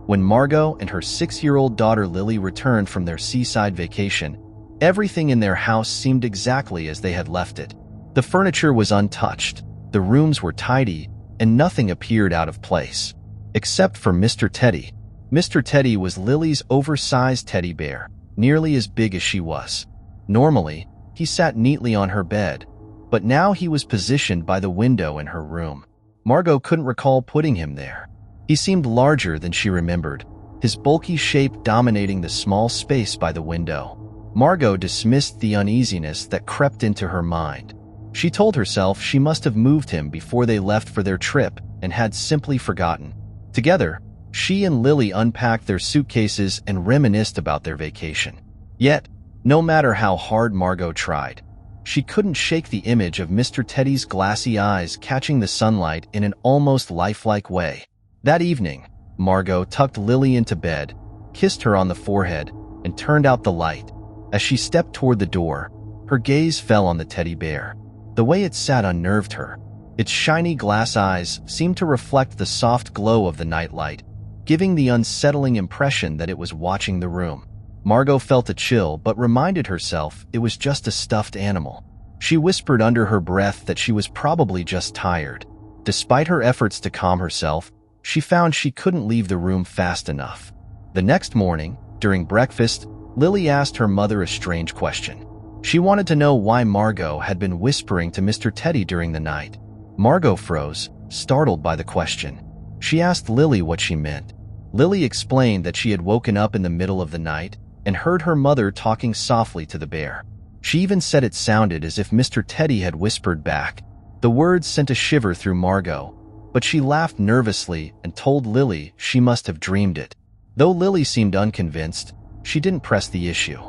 When Margot and her 6-year-old daughter Lily returned from their seaside vacation, everything in their house seemed exactly as they had left it. The furniture was untouched, the rooms were tidy, and nothing appeared out of place. Except for Mr. Teddy. Mr. Teddy was Lily's oversized teddy bear, nearly as big as she was. Normally, he sat neatly on her bed, but now he was positioned by the window in her room. Margot couldn't recall putting him there. He seemed larger than she remembered, his bulky shape dominating the small space by the window. Margot dismissed the uneasiness that crept into her mind. She told herself she must have moved him before they left for their trip and had simply forgotten. Together, she and Lily unpacked their suitcases and reminisced about their vacation. Yet, no matter how hard Margot tried, she couldn't shake the image of Mr. Teddy's glassy eyes catching the sunlight in an almost lifelike way. That evening, Margot tucked Lily into bed, kissed her on the forehead, and turned out the light. As she stepped toward the door, her gaze fell on the teddy bear. The way it sat unnerved her. Its shiny glass eyes seemed to reflect the soft glow of the nightlight, giving the unsettling impression that it was watching the room. Margot felt a chill but reminded herself it was just a stuffed animal. She whispered under her breath that she was probably just tired. Despite her efforts to calm herself, she found she couldn't leave the room fast enough. The next morning, during breakfast, Lily asked her mother a strange question. She wanted to know why Margot had been whispering to Mr. Teddy during the night. Margot froze, startled by the question. She asked Lily what she meant. Lily explained that she had woken up in the middle of the night and heard her mother talking softly to the bear. She even said it sounded as if Mr. Teddy had whispered back. The words sent a shiver through Margot, but she laughed nervously and told Lily she must have dreamed it. Though Lily seemed unconvinced, she didn't press the issue.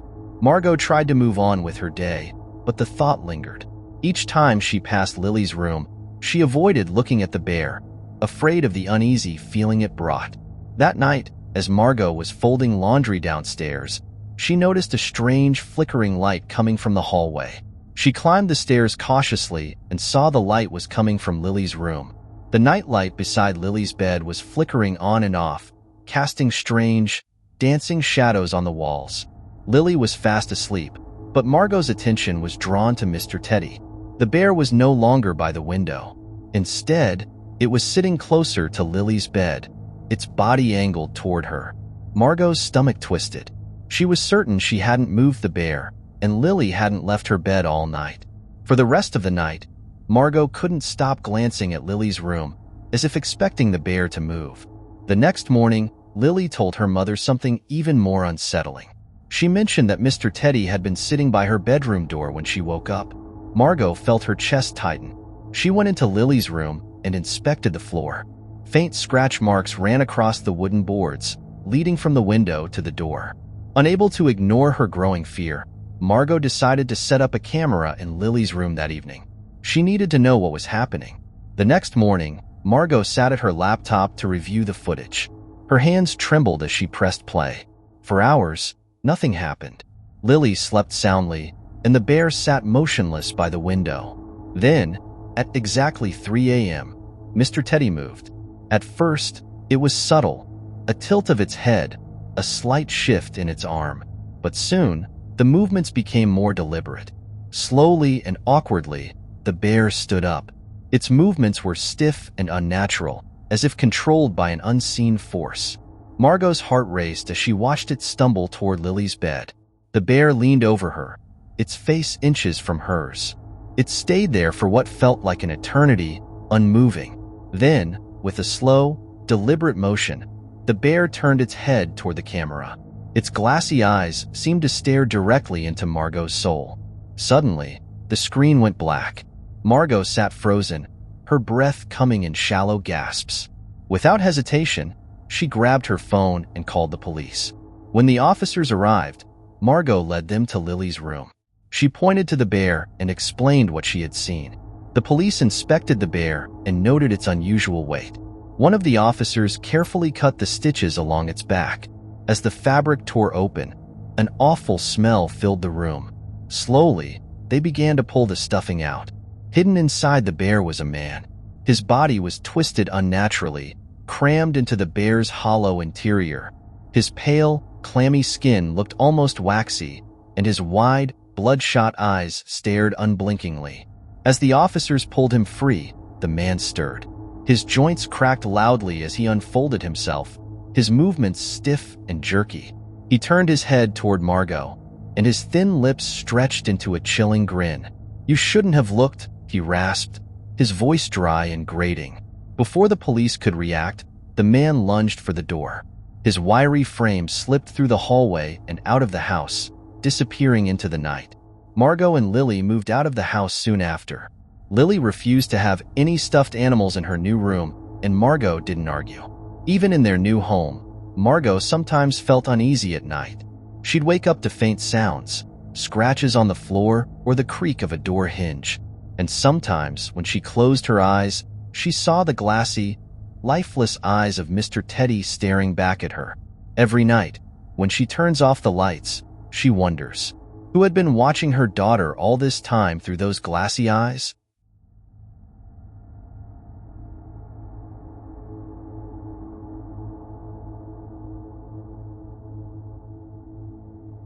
Margot tried to move on with her day, but the thought lingered. Each time she passed Lily's room, she avoided looking at the bear, afraid of the uneasy feeling it brought. That night, as Margot was folding laundry downstairs, she noticed a strange flickering light coming from the hallway. She climbed the stairs cautiously and saw the light was coming from Lily's room. The nightlight beside Lily's bed was flickering on and off, casting strange, dancing shadows on the walls. Lily was fast asleep, but Margot's attention was drawn to Mr. Teddy. The bear was no longer by the window. Instead, it was sitting closer to Lily's bed, its body angled toward her. Margot's stomach twisted. She was certain she hadn't moved the bear, and Lily hadn't left her bed all night. For the rest of the night, Margot couldn't stop glancing at Lily's room, as if expecting the bear to move. The next morning, Lily told her mother something even more unsettling. She mentioned that Mr. Teddy had been sitting by her bedroom door when she woke up. Margot felt her chest tighten. She went into Lily's room and inspected the floor. Faint scratch marks ran across the wooden boards, leading from the window to the door. Unable to ignore her growing fear, Margot decided to set up a camera in Lily's room that evening. She needed to know what was happening. The next morning, Margot sat at her laptop to review the footage. Her hands trembled as she pressed play. For hours, nothing happened. Lily slept soundly, and the bear sat motionless by the window. Then, at exactly 3 a.m., Mr. Teddy moved. At first, it was subtle, a tilt of its head, a slight shift in its arm. But soon, the movements became more deliberate. Slowly and awkwardly, the bear stood up. Its movements were stiff and unnatural, as if controlled by an unseen force. Margot's heart raced as she watched it stumble toward Lily's bed. The bear leaned over her, its face inches from hers. It stayed there for what felt like an eternity, unmoving. Then, with a slow, deliberate motion, the bear turned its head toward the camera. Its glassy eyes seemed to stare directly into Margot's soul. Suddenly, the screen went black. Margot sat frozen, her breath coming in shallow gasps. Without hesitation, she grabbed her phone and called the police. When the officers arrived, Margot led them to Lily's room. She pointed to the bear and explained what she had seen. The police inspected the bear and noted its unusual weight. One of the officers carefully cut the stitches along its back. As the fabric tore open, an awful smell filled the room. Slowly, they began to pull the stuffing out. Hidden inside the bear was a man. His body was twisted unnaturally, crammed into the bear's hollow interior. His pale, clammy skin looked almost waxy, and his wide, bloodshot eyes stared unblinkingly. As the officers pulled him free, the man stirred. His joints cracked loudly as he unfolded himself, his movements stiff and jerky. He turned his head toward Margot, and his thin lips stretched into a chilling grin. "You shouldn't have looked," he rasped, his voice dry and grating. Before the police could react, the man lunged for the door. His wiry frame slipped through the hallway and out of the house, disappearing into the night. Margot and Lilly moved out of the house soon after. Lilly refused to have any stuffed animals in her new room, and Margot didn't argue. Even in their new home, Margot sometimes felt uneasy at night. She'd wake up to faint sounds, scratches on the floor, or the creak of a door hinge. And sometimes, when she closed her eyes, she saw the glassy, lifeless eyes of Mr. Teddy staring back at her. Every night, when she turns off the lights, she wonders, who had been watching her daughter all this time through those glassy eyes?